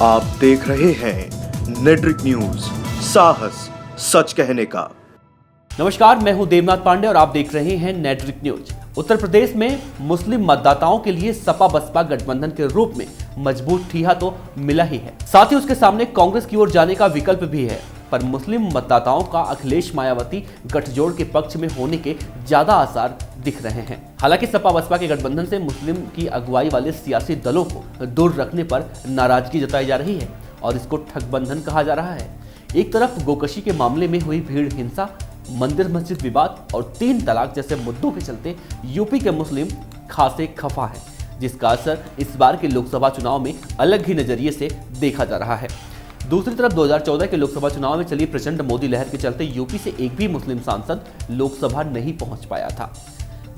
आप देख रहे हैं नेट्रिक न्यूज, साहस सच कहने का। नमस्कार, मैं हूं देवनाथ पांडे और आप देख रहे हैं नेट्रिक न्यूज। उत्तर प्रदेश में मुस्लिम मतदाताओं के लिए सपा बसपा गठबंधन के रूप में मजबूत ठिया तो मिला ही है, साथ ही उसके सामने कांग्रेस की ओर जाने का विकल्प भी है। पर मुस्लिम मतदाताओं का अखिलेश मायावती गठजोड़ के पक्ष में होने के ज्यादा आसार दिख रहे हैं। हालांकि सपा बसपा के गठबंधन से मुस्लिम की अगुवाई वाले सियासी दलों को दूर रखने पर नाराजगी जताई जा रही है और इसको ठगबंधन कहा जा रहा है। एक तरफ गोकशी के मामले में हुई भीड़ हिंसा, मंदिर मस्जिद विवाद और 3 तलाक जैसे मुद्दों के चलते यूपी के मुस्लिम खासे खफा है, जिसका असर इस बार के लोकसभा चुनाव में अलग ही नजरिए से देखा जा रहा है। दूसरी तरफ 2014 के लोकसभा चुनाव में चली प्रचंड मोदी लहर के चलते यूपी से एक भी मुस्लिम सांसद लोकसभा नहीं पहुंच पाया था।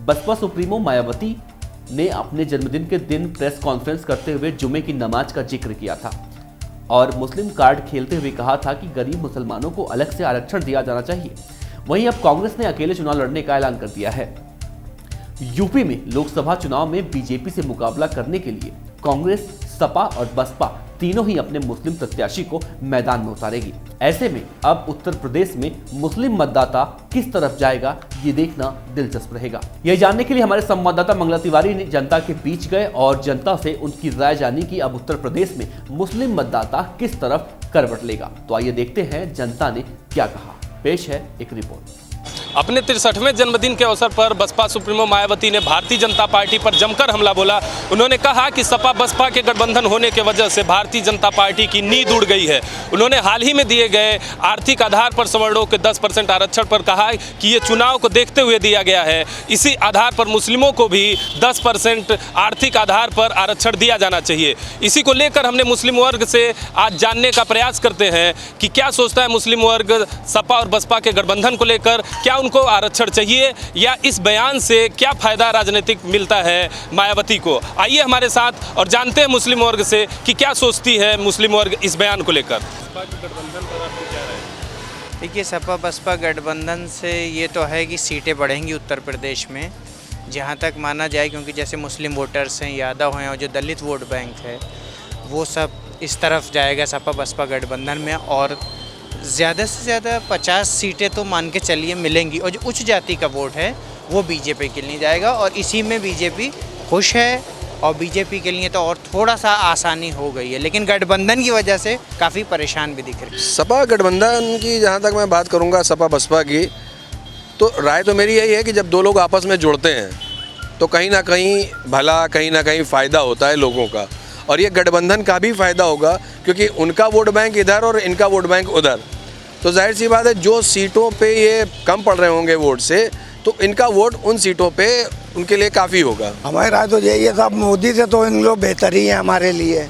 बसपा सुप्रीमो मायावती ने अपने जन्मदिन के दिन प्रेस कॉन्फ्रेंस करते हुए जुमे की नमाज का जिक्र किया था और मुस्लिम कार्ड खेलते हुए कहा था कि गरीब मुसलमानों को अलग से आरक्षण दिया जाना चाहिए। वहीं अब कांग्रेस ने अकेले चुनाव लड़ने का ऐलान कर दिया है। यूपी में लोकसभा चुनाव में बीजेपी से मुकाबला करने के लिए कांग्रेस, सपा और बसपा तीनों ही अपने मुस्लिम प्रत्याशी को मैदान में उतारेगी। ऐसे में अब उत्तर प्रदेश में मुस्लिम मतदाता किस तरफ जाएगा, ये देखना दिलचस्प रहेगा। यह जानने के लिए हमारे संवाददाता मंगला तिवारी ने जनता के बीच गए और जनता से उनकी राय जानी कि अब उत्तर प्रदेश में मुस्लिम मतदाता किस तरफ करवट लेगा। तो आइए देखते हैं जनता ने क्या कहा। पेश है एक रिपोर्ट। अपने 63वें जन्मदिन के अवसर पर बसपा सुप्रीमो मायावती ने भारतीय जनता पार्टी पर जमकर हमला बोला। उन्होंने कहा कि सपा बसपा के गठबंधन होने के वजह से भारतीय जनता पार्टी की नींद उड़ गई है। उन्होंने हाल ही में दिए गए आर्थिक आधार पर सवर्णों के 10% आरक्षण पर कहा कि ये चुनाव को देखते हुए दिया गया है। इसी आधार पर मुस्लिमों को भी 10% आर्थिक आधार पर आरक्षण दिया जाना चाहिए। इसी को लेकर हमने मुस्लिम वर्ग से आज जानने का प्रयास करते हैं कि क्या सोचता है मुस्लिम वर्ग सपा और बसपा के गठबंधन को लेकर। क्या उनको आरक्षण चाहिए या इस बयान से क्या फायदा राजनीतिक मिलता है मायावती को। आइए हमारे साथ और जानते हैं मुस्लिम वर्ग से कि क्या सोचती है मुस्लिम वर्ग इस बयान को लेकर। देखिए, सपा बसपा गठबंधन से ये तो है कि सीटें बढ़ेंगी उत्तर प्रदेश में, जहाँ तक माना जाए, क्योंकि जैसे मुस्लिम वोटर्स हैं, यादव हैं और जो दलित वोट बैंक है वो सब इस तरफ जाएगा सपा बसपा गठबंधन में। और ज़्यादा से ज़्यादा 50 सीटें तो मान के चलिए मिलेंगी और जो उच्च जाति का वोट है वो बीजेपी के लिए जाएगा और इसी में बीजेपी खुश है और बीजेपी के लिए तो और थोड़ा सा आसानी हो गई है, लेकिन गठबंधन की वजह से काफ़ी परेशान भी दिख रही है। सपा गठबंधन की जहाँ तक मैं बात करूँगा सपा बसपा की, तो राय तो मेरी यही है कि जब दो लोग आपस में जुड़ते हैं तो कहीं ना कहीं भला, कहीं ना कहीं फ़ायदा होता है लोगों का, और ये गठबंधन का भी फ़ायदा होगा क्योंकि उनका वोट बैंक इधर और इनका वोट बैंक उधर। तो जाहिर सी बात है जो सीटों पे ये कम पड़ रहे होंगे वोट से, तो इनका वोट उन सीटों पे उनके लिए काफ़ी होगा। हमारी राय तो यही है साहब, मोदी से तो इन लोग बेहतर ही है हमारे लिए।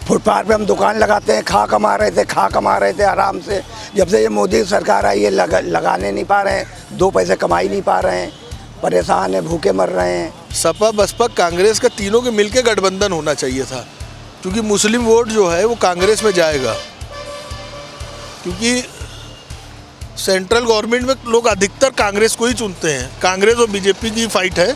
फुटपाथ पे हम दुकान लगाते हैं, खा कमा रहे थे आराम से। जब से ये मोदी सरकार आई है लगाने नहीं पा रहे हैं, 2 पैसे कमा ही नहीं पा रहे हैं, परेशान है, भूखे मर रहे हैं। सपा बसपा कांग्रेस का तीनों के मिलके गठबंधन होना चाहिए था, क्योंकि मुस्लिम वोट जो है वो कांग्रेस में जाएगा, क्योंकि सेंट्रल गवर्नमेंट में लोग अधिकतर कांग्रेस को ही चुनते हैं। कांग्रेस और बीजेपी की फाइट है,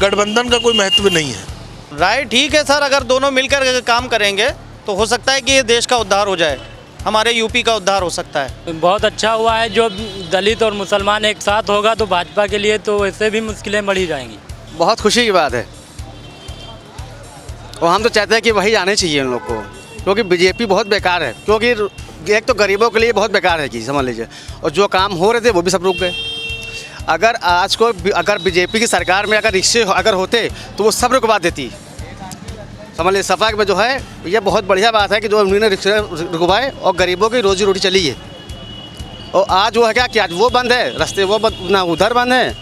गठबंधन का कोई महत्व नहीं है। राय ठीक है सर, अगर दोनों मिलकर काम करेंगे तो हो सकता है कि ये देश का उद्धार हो जाए, हमारे यूपी का उद्धार हो सकता है। बहुत अच्छा हुआ है जो दलित और मुसलमान एक साथ होगा, तो भाजपा के लिए तो वैसे भी मुश्किलें बढ़ी जाएंगी। बहुत खुशी की बात है और हम तो चाहते हैं कि वही आने चाहिए उन लोग को, क्योंकि बीजेपी बहुत बेकार है। क्योंकि एक तो गरीबों के लिए बहुत बेकार है कि समझ लीजिए, और जो काम हो रहे थे वो भी सब रुक गए। अगर आज को अगर बीजेपी की सरकार में अगर रिक्शे अगर होते तो वो सब रुकवा देती, समझ लीजिए। सपा में जो है ये बहुत बढ़िया बात है कि जो उन्होंने रिक्शे रुकवाए और गरीबों की रोजी रोटी चली है। और आज वो है क्या कि आज वो बंद है, रास्ते वो ना उधर बंद है,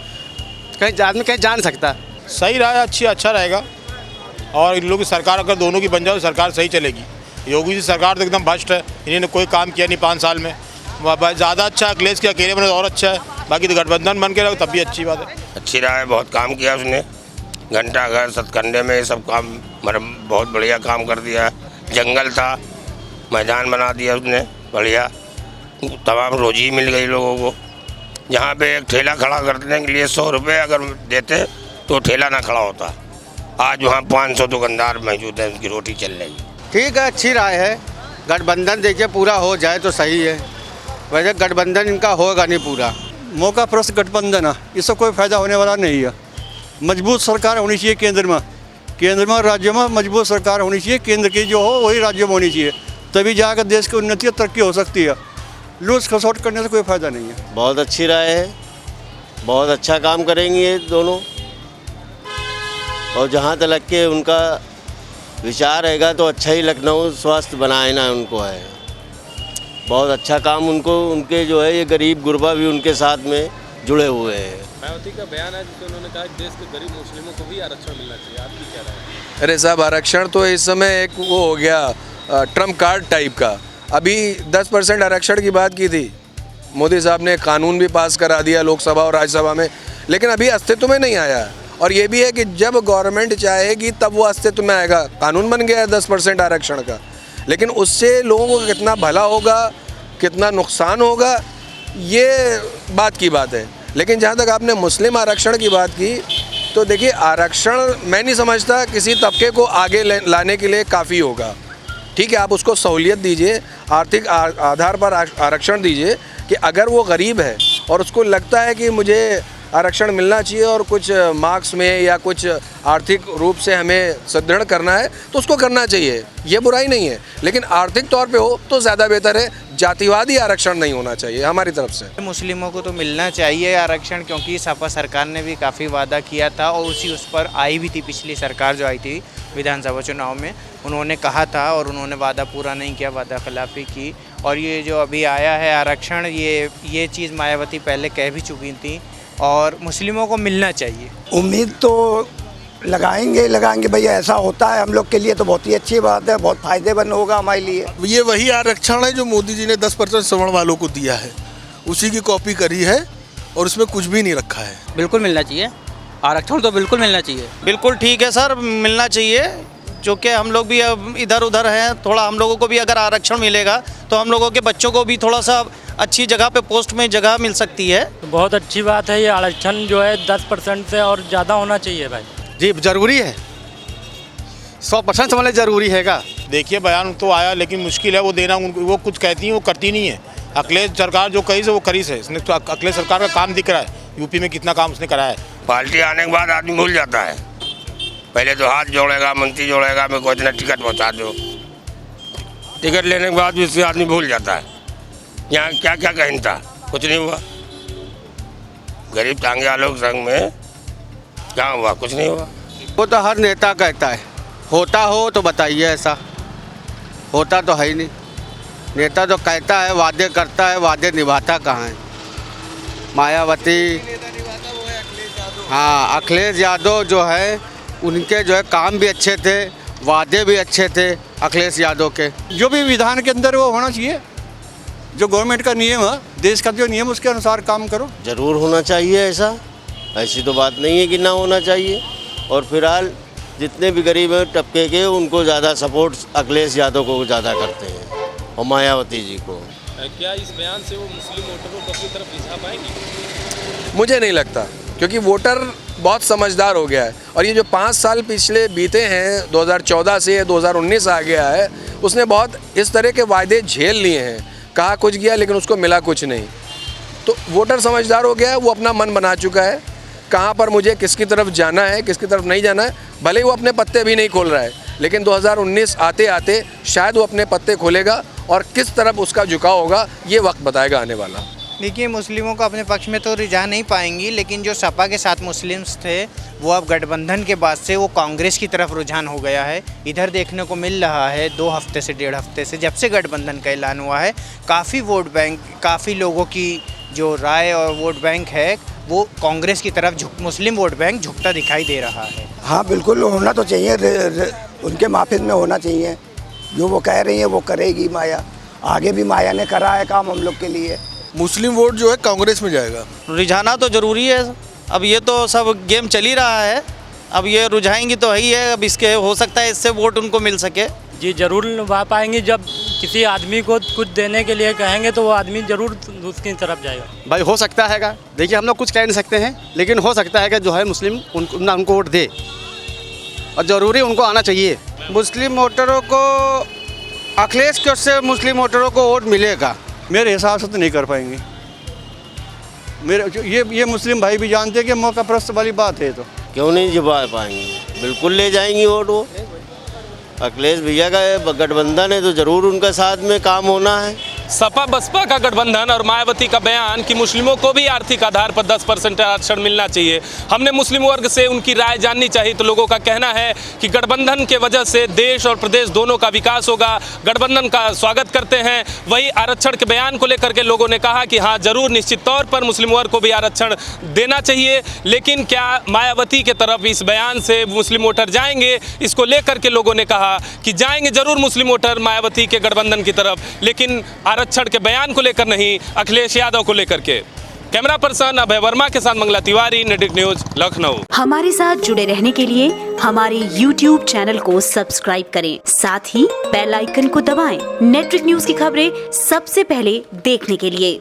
कहीं आदमी कहीं जा नहीं सकता। सही रहा, अच्छा रहेगा। और इन लोगों की सरकार अगर दोनों की बन जाए तो सरकार सही चलेगी। योगी जी सरकार तो एकदम भ्रष्ट है, इन्होंने कोई काम किया नहीं 5 साल में। ज़्यादा अच्छा अखिलेश के अकेले बने तो और अच्छा है, बाकी तो गठबंधन बन के रहो तब भी अच्छी बात है। अच्छी रहा है, बहुत काम किया उसने, घंटा घर सतकंडे में सब काम मतलब बहुत बढ़िया काम कर दिया। जंगल था, मैदान बना दिया उसने बढ़िया, तमाम रोजी मिल गई लोगों को। जहाँ पे एक ठेला खड़ा करने के लिए 100 रुपये अगर देते तो ठेला ना खड़ा होता। आज वहाँ 500 दुकानदार मौजूद हैं, उनकी रोटी चल रही। ठीक है, अच्छी राय है। गठबंधन देखिए पूरा हो जाए तो सही है, वैसे गठबंधन इनका होगा नहीं पूरा। मौका प्रस्त गठबंधन है, इससे कोई फायदा होने वाला नहीं है। मजबूत सरकार होनी चाहिए केंद्र में राज्य में मजबूत सरकार होनी चाहिए। केंद्र की जो हो वही राज्य में होनी चाहिए, तभी जाकर देश की उन्नति और तरक्की हो सकती है। लूज खसोट करने से कोई फायदा नहीं है। बहुत अच्छी राय है, बहुत अच्छा काम करेंगे ये दोनों, और जहाँ तक के उनका विचार रहेगा तो अच्छा ही लखनऊ स्वास्थ्य बनाए ना उनको है। बहुत अच्छा काम उनको, उनके जो है ये गरीब गुरबा भी उनके साथ में जुड़े हुए हैं। मायावती का बयान है जिसमें उन्होंने कहा कि देश के गरीब मुस्लिमों को भी आरक्षण मिलना चाहिए, आपकी क्या राय है? अरे साहब, आरक्षण तो इस समय एक वो हो गया ट्रम्प कार्ड टाइप का। अभी 10% आरक्षण की बात की थी, मोदी साहब ने कानून भी पास करा दिया लोकसभा और राज्यसभा में, लेकिन अभी अस्तित्व में नहीं आया। और ये भी है कि जब गवर्नमेंट चाहेगी तब वो अस्तित्व में आएगा। कानून बन गया है 10% आरक्षण का, लेकिन उससे लोगों को कितना भला होगा, कितना नुकसान होगा, ये बात की बात है। लेकिन जहाँ तक आपने मुस्लिम आरक्षण की बात की, तो देखिए आरक्षण मैं नहीं समझता किसी तबके को आगे लाने के लिए काफ़ी होगा। ठीक है, आप उसको सहूलियत दीजिए, आर्थिक आधार पर आरक्षण दीजिए कि अगर वो गरीब है और उसको लगता है कि मुझे आरक्षण मिलना चाहिए और कुछ मार्क्स में या कुछ आर्थिक रूप से हमें सुदृढ़ करना है तो उसको करना चाहिए, ये बुराई नहीं है। लेकिन आर्थिक तौर पे हो तो ज़्यादा बेहतर है, जातिवादी आरक्षण नहीं होना चाहिए हमारी तरफ से। मुस्लिमों को तो मिलना चाहिए आरक्षण, क्योंकि सपा सरकार ने भी काफ़ी वादा किया था और उस पर आई भी थी। पिछली सरकार जो आई थी विधानसभा चुनाव में, उन्होंने कहा था और उन्होंने वादा पूरा नहीं किया, वादा खिलाफी की। और ये जो अभी आया है आरक्षण, ये चीज़ मायावती पहले कह भी चुकी थी और मुस्लिमों को मिलना चाहिए। उम्मीद तो लगाएंगे भैया, ऐसा होता है हम लोग के लिए तो बहुत ही अच्छी बात है, बहुत फायदेमंद होगा हमारे लिए। ये वही आरक्षण है जो मोदी जी ने 10% सवर्ण वालों को दिया है, उसी की कॉपी करी है और उसमें कुछ भी नहीं रखा है। बिल्कुल मिलना चाहिए आरक्षण, तो बिल्कुल मिलना चाहिए। बिल्कुल ठीक है सर, मिलना चाहिए। चूँकि हम लोग भी अब इधर उधर हैं, थोड़ा हम लोगों को भी अगर आरक्षण मिलेगा तो हम लोगों के बच्चों को भी थोड़ा सा अच्छी जगह पे पोस्ट में जगह मिल सकती है। तो बहुत अच्छी बात है, ये आरक्षण जो है 10% से और ज़्यादा होना चाहिए भाई। जी ज़रूरी है, 100% वाले ज़रूरी हैगा। देखिए बयान तो आया लेकिन मुश्किल है वो देना, वो कुछ कहती हैं वो करती नहीं है। अखिलेश सरकार जो कही से वो करी से, इसने तो अखिलेश सरकार का काम दिख रहा है, यूपी में कितना काम उसने कराया है। पार्टी आने के बाद आदमी भूल जाता है, पहले तो हाथ जोड़ेगा, मंत्री जोड़ेगा, मेरे को इतना टिकट पहुँचा दो, टिकट लेने के बाद भी उससे आदमी भूल जाता है। यहाँ क्या क्या कहना था, कुछ नहीं हुआ। गरीब तांगे आलोक संघ में क्या हुआ, कुछ नहीं हुआ। वो तो हर नेता कहता है, होता हो तो बताइए, ऐसा होता तो है ही नहीं। नेता तो कहता है, वादे करता है, वादे निभाता कहाँ है। मायावती, हाँ अखिलेश यादव जो है, उनके जो है काम भी अच्छे थे, वादे भी अच्छे थे अखिलेश यादव के। जो भी विधान के अंदर वो होना चाहिए, जो गवर्नमेंट का नियम है, देश का जो नियम उसके अनुसार काम करो। ज़रूर होना चाहिए ऐसा, ऐसी तो बात नहीं है कि ना होना चाहिए। और फिलहाल जितने भी गरीब हैं तबके के, उनको ज़्यादा सपोर्ट अखिलेश यादव को ज़्यादा करते हैं और मायावती जी को। क्या इस बयान से वो मुस्लिम वोटरों को अपनी तरफ रिझा पाएंगी? मुझे नहीं लगता, क्योंकि वोटर बहुत समझदार हो गया है। और ये जो 5 साल पिछले बीते हैं, 2014 से 2019 आ गया है, उसने बहुत इस तरह के वायदे झेल लिए हैं, कहा कुछ गया लेकिन उसको मिला कुछ नहीं। तो वोटर समझदार हो गया है, वो अपना मन बना चुका है, कहाँ पर मुझे किसकी तरफ जाना है, किसकी तरफ नहीं जाना है। भले ही वो अपने पत्ते भी नहीं खोल रहा है, लेकिन 2019 आते आते शायद वो अपने पत्ते खोलेगा और किस तरफ उसका झुकाव होगा ये वक्त बताएगा आने वाला। देखिए, मुस्लिमों को अपने पक्ष में तो रिझा नहीं पाएंगी, लेकिन जो सपा के साथ मुस्लिम्स थे वो अब गठबंधन के बाद से वो कांग्रेस की तरफ रुझान हो गया है। इधर देखने को मिल रहा है 2 हफ्ते से 1.5 हफ्ते से, जब से गठबंधन का ऐलान हुआ है, काफ़ी वोट बैंक, काफ़ी लोगों की जो राय और वोट बैंक है वो कांग्रेस की तरफ मुस्लिम वोट बैंक झुकता दिखाई दे रहा है। हाँ बिल्कुल होना तो चाहिए, उनके माफिज में होना चाहिए। जो वो कह रही है वो करेगी माया, आगे भी माया ने करा है काम हम लोग के लिए। मुस्लिम वोट जो है कांग्रेस में जाएगा। रुझाना तो ज़रूरी है, अब ये तो सब गेम चल ही रहा है, अब ये रुझाएंगी तो है ही है। अब इसके हो सकता है इससे वोट उनको मिल सके। जी ज़रूर निभा पाएंगे, जब किसी आदमी को कुछ देने के लिए कहेंगे तो वो आदमी ज़रूर उसकी तरफ जाएगा। भाई हो सकता हैगा, देखिए हम लोग कुछ कह नहीं सकते हैं, लेकिन हो सकता है कि जो है मुस्लिम उनको वोट दे और ज़रूरी उनको आना चाहिए। मुस्लिम वोटरों को अखिलेश की ओर से मुस्लिम वोटरों को वोट मिलेगा। मेरे हिसाब से तो नहीं कर पाएंगे। ये मुस्लिम भाई भी जानते हैं कि मौका परस्त वाली बात है, तो क्यों नहीं जिता पाएंगे, बिल्कुल ले जाएंगी वोट वो। अखिलेश भैया का गठबंधन है तो ज़रूर उनका साथ में काम होना है। सपा बसपा का गठबंधन और मायावती का बयान कि मुस्लिमों को भी आर्थिक आधार पर 10% आरक्षण मिलना चाहिए। हमने मुस्लिम वर्ग से उनकी राय जाननी चाहिए, तो लोगों का कहना है कि गठबंधन के वजह से देश और प्रदेश दोनों का विकास होगा, गठबंधन का स्वागत करते हैं। वही आरक्षण के बयान को लेकर के लोगों ने कहा कि हाँ, जरूर निश्चित तौर पर मुस्लिम वर्ग को भी आरक्षण देना चाहिए, लेकिन क्या मायावती के तरफ इस बयान से मुस्लिम वोटर जाएंगे, इसको लेकर के लोगों ने कहा कि जाएंगे जरूर मुस्लिम वोटर मायावती के गठबंधन की तरफ, लेकिन आरक्षण के बयान को लेकर नहीं, अखिलेश यादव को लेकर के। कैमरा पर्सन अभय वर्मा के साथ मंगला तिवारी, नेटवर्क न्यूज, लखनऊ। हमारे साथ जुड़े रहने के लिए हमारे YouTube चैनल को सब्सक्राइब करें, साथ ही बेल आइकन को दबाएं। नेटवर्क न्यूज की खबरें सबसे पहले देखने के लिए।